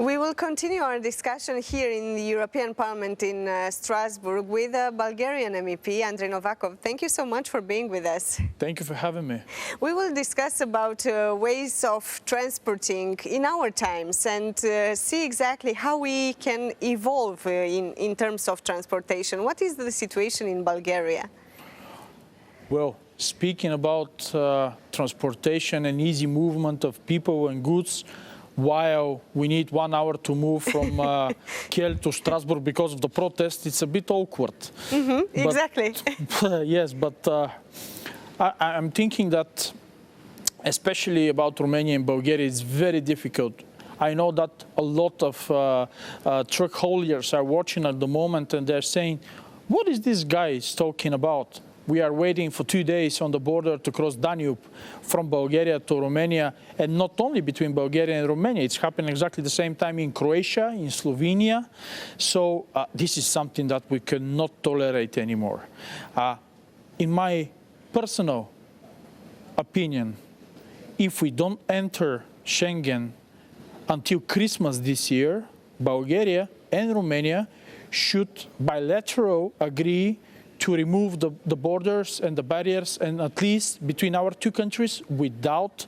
We will continue our discussion here in the European Parliament in Strasbourg with Bulgarian MEP Andrei Novakov. Thank you so much for being with us. Thank you for having me. We will discuss about ways of transporting in our times and see exactly how we can evolve in terms of transportation. What is the situation in Bulgaria? Well, speaking about transportation and easy movement of people and goods, while we need 1 hour to move from Kiel to Strasbourg because of the protest, it's a bit awkward. Exactly. Yes, but I'm thinking that, especially about Romania and Bulgaria, it's very difficult. I know that a lot of truck hauliers are watching at the moment and they're saying, what is this guy talking about? We are waiting for 2 days on the border to cross Danube from Bulgaria to Romania, and not only between Bulgaria and Romania, it's happening exactly the same time in Croatia, in Slovenia. So this is something that we cannot tolerate anymore. In my personal opinion, if we don't enter Schengen until Christmas this year, Bulgaria and Romania should bilaterally agree to remove the borders and the barriers, and at least between our two countries, without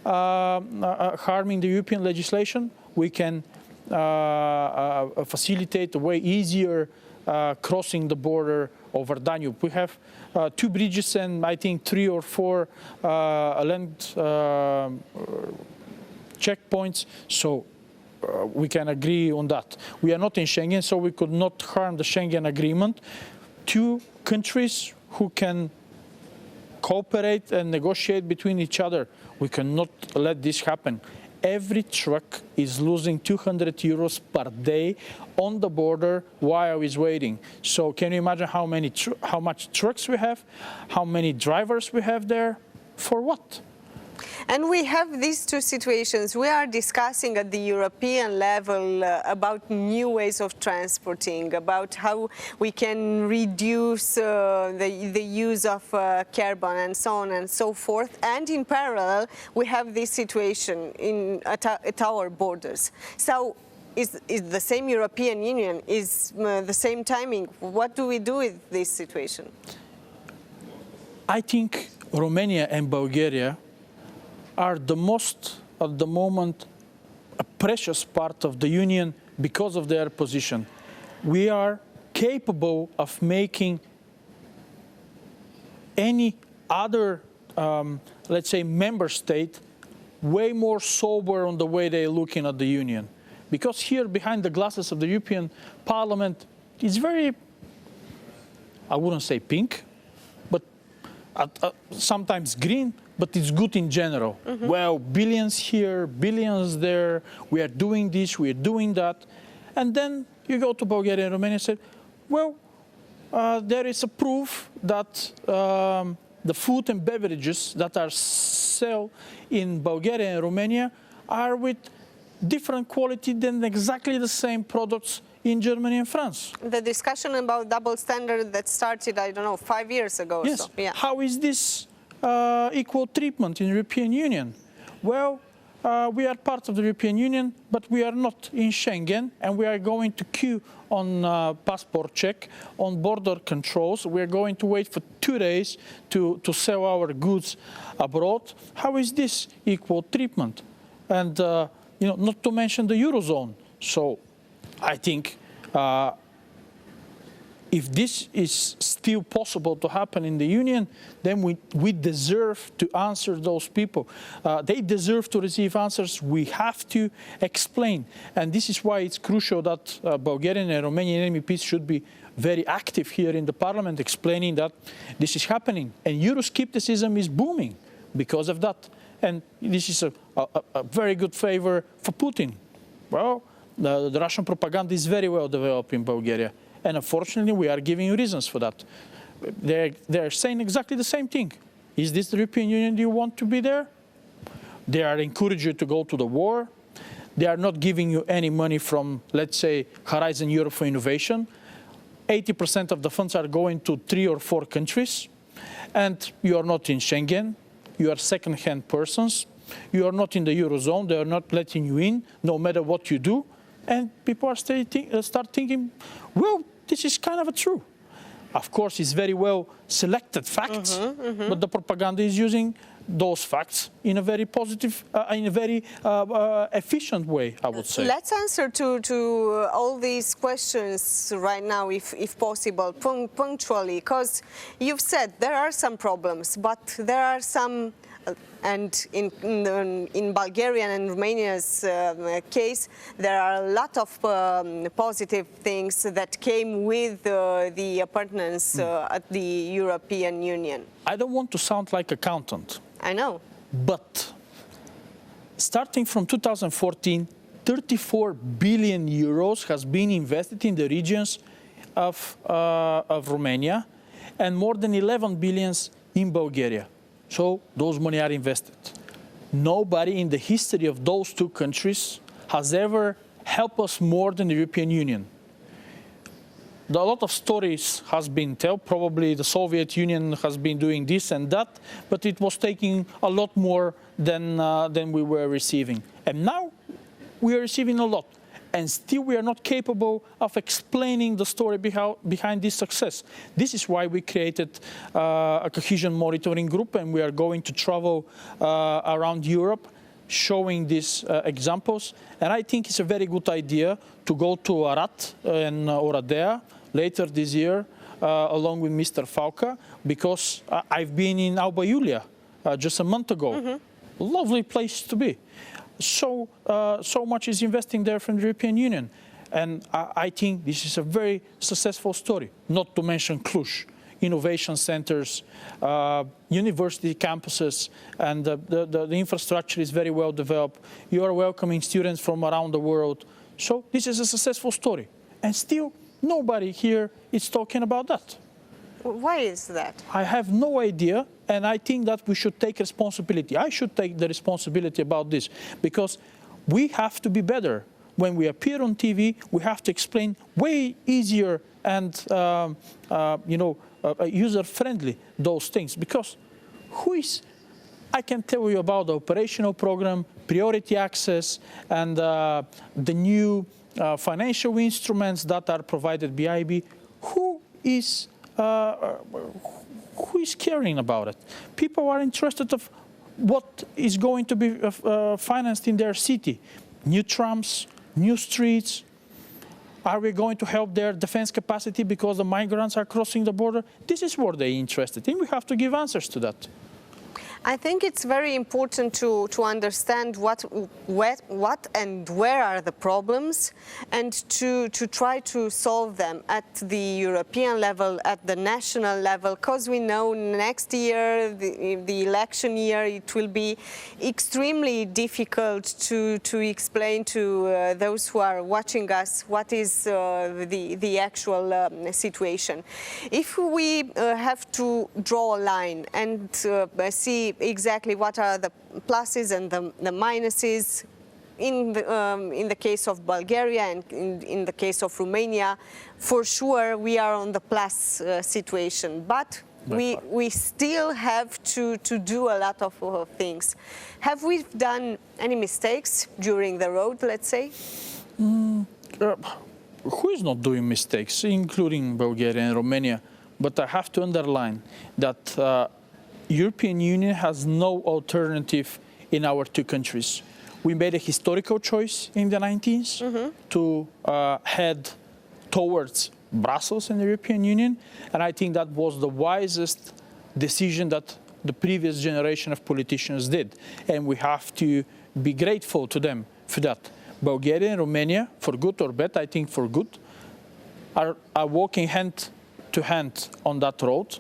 harming the European legislation, we can facilitate a way easier crossing the border over Danube. We have 2 bridges and I think 3 or 4 land checkpoints, so we can agree on that. We are not in Schengen, so we could not harm the Schengen agreement. 2 countries who can cooperate and negotiate between each other. We cannot let this happen. Every truck is losing 200 euros per day on the border while it's waiting. So can you imagine how much trucks we have, how many drivers we have there, for what? And we have these 2 situations. We are discussing at the European level about new ways of transporting, about how we can reduce the use of carbon and so on and so forth. And in parallel, we have this situation at our borders. So is the same European Union, is the same timing? What do we do with this situation? I think Romania and Bulgaria are the most, at the moment, a precious part of the Union because of their position. We are capable of making any other, let's say, member state way more sober on the way they're looking at the Union. Because here, behind the glasses of the European Parliament, it's very, I wouldn't say pink, but sometimes green, but it's good in general. Well, billions here, billions there, we are doing this, we are doing that. And then you go to Bulgaria and Romania and say, well, there is a proof that the food and beverages that are sold in Bulgaria and Romania are with different quality than exactly the same products in Germany and France. The discussion about double standard that started, I don't know, 5 years ago. Yes. So, yeah. How is this equal treatment in the European Union? Well, we are part of the European Union, but we are not in Schengen, and we are going to queue on passport check, on border controls. We are going to wait for 2 days to sell our goods abroad. How is this equal treatment? And you know, not to mention the Eurozone. So I think if this is still possible to happen in the Union, then we deserve to answer those people. They deserve to receive answers. We have to explain. And this is why it's crucial that Bulgarian and Romanian MEPs should be very active here in the Parliament, explaining that this is happening. And Euroscepticism is booming because of that. And this is a very good favor for Putin. Well, the Russian propaganda is very well developed in Bulgaria. And unfortunately, we are giving you reasons for that. They're saying exactly the same thing. Is this the European Union? Do you want to be there? They are encouraging you to go to the war. They are not giving you any money from, let's say, Horizon Europe for Innovation. 80% of the funds are going to 3 or 4 countries. And you are not in Schengen. You are second-hand persons. You are not in the Eurozone. They are not letting you in, no matter what you do. and people are start thinking, well, this is kind of true. Of course, it's very well selected facts, but the propaganda is using those facts in a very positive, in a very efficient way, I would say. Let's answer to all these questions right now, if possible, punctually, because you've said there are some problems, but there are some, and in Bulgarian and Romania's case, there are a lot of positive things that came with the appartenance at the European Union. I don't want to sound like an accountant. I know. But starting from 2014, 34 billion euros has been invested in the regions of Romania and more than 11 billions in Bulgaria. So those money are invested. Nobody in the history of those two countries has ever helped us more than the European Union. A lot of stories has been told. Probably the Soviet Union has been doing this and that, but it was taking a lot more than we were receiving. And now we are receiving a lot, and still we are not capable of explaining the story behind this success. This is why we created a cohesion monitoring group, and we are going to travel around Europe showing these examples. And I think it's a very good idea to go to Arad and Oradea later this year, along with Mr. Falca, because I've been in Alba Iulia just a month ago. Lovely place to be. So much is investing there from the European Union. And I think this is a very successful story, not to mention Cluj. Innovation centers, university campuses, and the infrastructure is very well developed. You are welcoming students from around the world. So this is a successful story. And still, nobody here is talking about that. Why is that? I have no idea, and I think that we should take responsibility. I should take the responsibility about this, because we have to be better. When we appear on TV, we have to explain way easier and user-friendly those things. Because I can tell you about the operational program, priority access, and the new financial instruments that are provided by IB. Who is caring about it? People are interested of what is going to be financed in their city. New trams, new streets. Are we going to help their defense capacity because the migrants are crossing the border? This is what they're interested in. We have to give answers to that. I think it's very important to understand what and where are the problems, and to try to solve them at the European level, at the national level, because we know next year, the election year, it will be extremely difficult to explain to those who are watching us what is the actual situation. If we have to draw a line and see exactly what are the pluses and the minuses in the case of Bulgaria and in the case of Romania, for sure we are on the plus situation, but we still have to do a lot of things. Have we done any mistakes during the road, let's say? Who is not doing mistakes, including Bulgaria and Romania? But I have to underline that European Union has no alternative in our two countries. We made a historical choice in the 1990s to head towards Brussels and the European Union, and I think that was the wisest decision that the previous generation of politicians did, and we have to be grateful to them for that. Bulgaria and Romania, for good or bad, I think for good, are walking hand to hand on that road,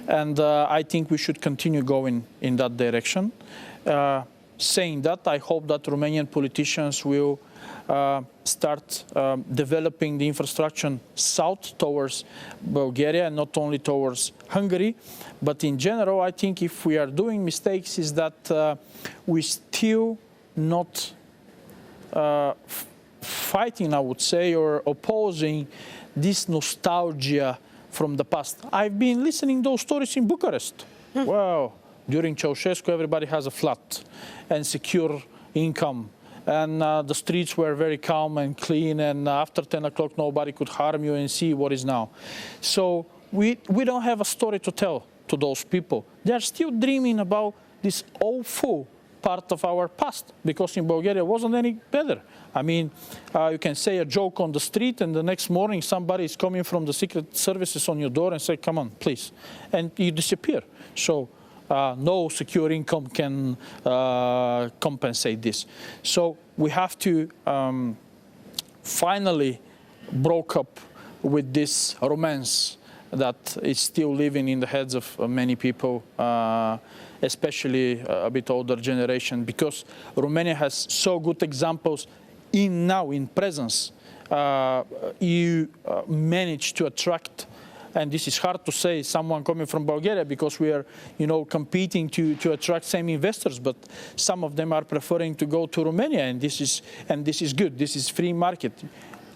and I think we should continue going in that direction. Saying that, I hope that Romanian politicians will start developing the infrastructure south towards Bulgaria and not only towards Hungary. But in general, I think if we are doing mistakes, is that we still not fighting, I would say, or opposing this nostalgia from the past. I've been listening those stories in Bucharest. Wow, during Ceausescu, everybody has a flat and secure income and the streets were very calm and clean, and after 10 o'clock nobody could harm you, and see what is now. So we don't have a story to tell to those people. They are still dreaming about this awful part of our past, because in Bulgaria it wasn't any better. I mean, you can say a joke on the street, and the next morning somebody is coming from the secret services on your door and say, come on, please, and you disappear. So no secure income can compensate this. So we have to finally broke up with this romance that is still living in the heads of many people, especially a bit older generation, because Romania has so good examples in presence. You manage to attract, and this is hard to say, someone coming from Bulgaria, because we are, competing to attract same investors, but some of them are preferring to go to Romania, and this is good. This is free market.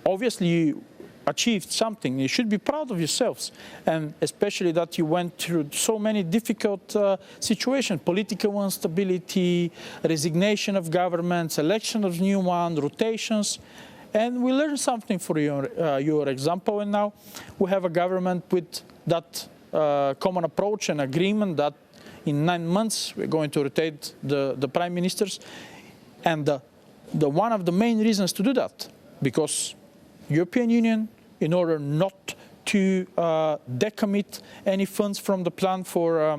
Obviously, you achieved something. You should be proud of yourselves, and especially that you went through so many difficult situations: political instability, resignation of governments, election of new one, rotations. And we learned something for your example, and now we have a government with that common approach and agreement that in 9 months we're going to rotate the prime ministers. And the one of the main reasons to do that, because European Union, in order not to decommit any funds from the plan for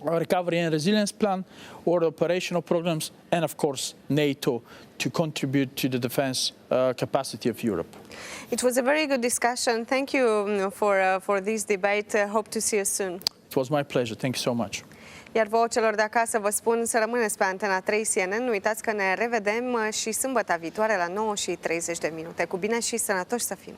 recovery and resilience plan or the operational programs, and of course NATO, to contribute to the defense capacity of Europe. It was a very good discussion. Thank you for this debate. Hope to see you soon. It was my pleasure. Thank you so much. Iar vouă celor de acasă vă spun să rămâneți pe Antena 3 CNN. Nu uitați că ne revedem și sâmbătă viitoare la 9:30. Cu bine și sănătoși să fim!